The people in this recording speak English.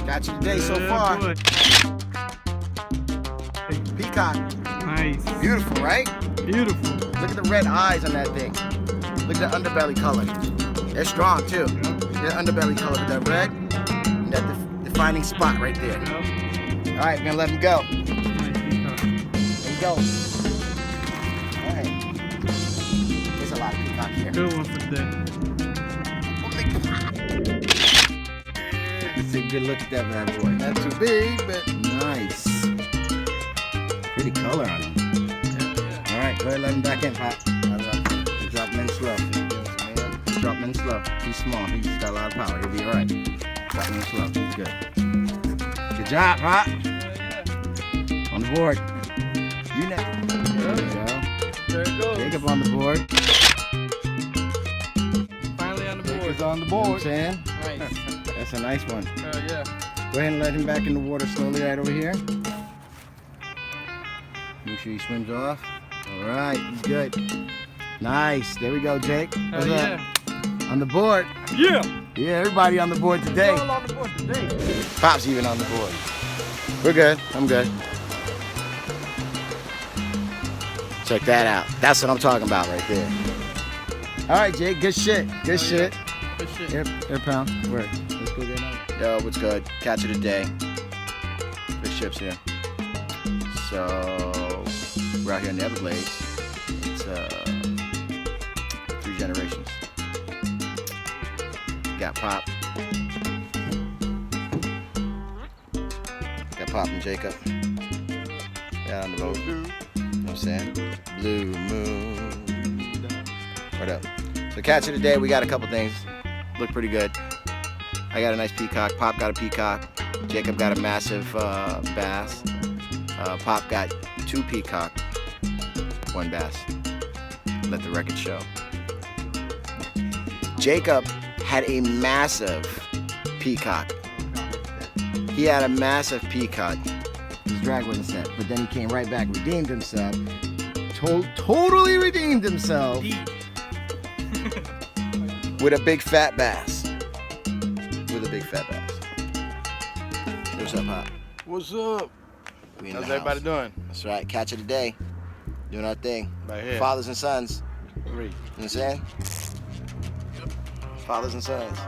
Got you today so far. Boy. Peacock. Nice. Beautiful, right? Beautiful. Look at the red eyes on that thing. Look at the underbelly color. They're strong too. The underbelly color with that red and that defining spot right there. Yep. All right, we're gonna let him go. Nice peacock. There you go. All right. There's a lot of peacock here. Good one for today. Take a good look at that bad boy. Not too big, but nice. Pretty color on him. Yeah. All right, go ahead, let him back in, Pop. Drop him in slow. Drop him in slow. He's small. He's got a lot of power. He'll be all right. Drop him in slow. He's good. Good job, Pop. Yeah. On the board. You know. There we go. There it goes. Jacob on the board. Finally on the board. Jacob's on the board. You know what I'm saying? Nice. That's a nice one. Yeah. Go ahead and let him back in the water slowly right over here. Make sure he swims off. All right, he's good. Nice. There we go, Jake. What's Yeah. up? On the board. Yeah. Yeah, everybody on the board today. All on the board today. Pop's even on the board. We're good. I'm good. Check that out. That's what I'm talking about right there. All right, Jake. Good shit. Good shit. Good shit. Air pound. Word. Let's go get another. Yo, what's good? Catch of the day. Big ships here. So we're out here in the Everglades. It's 3 generations. Got Pop. Got Pop and Jacob. Got on the boat. You know what I'm saying? Blue moon. What up? So catch of the day, we got a couple things. Look pretty good. I got a nice peacock. Pop got a peacock. Jacob got a massive bass. Pop got 2 peacock, 1 bass. Let the record show. Jacob had a massive peacock. He had a massive peacock. His drag wasn't set, but then he came right back, redeemed himself. Totally redeemed himself with a big fat bass. With a big fat bass. What's up, Pop? What's up? We in How's the everybody house. doing? That's right. Catch of the day. Doing our thing. Right here. Fathers and sons. 3. You know what I'm saying? Fathers and sons.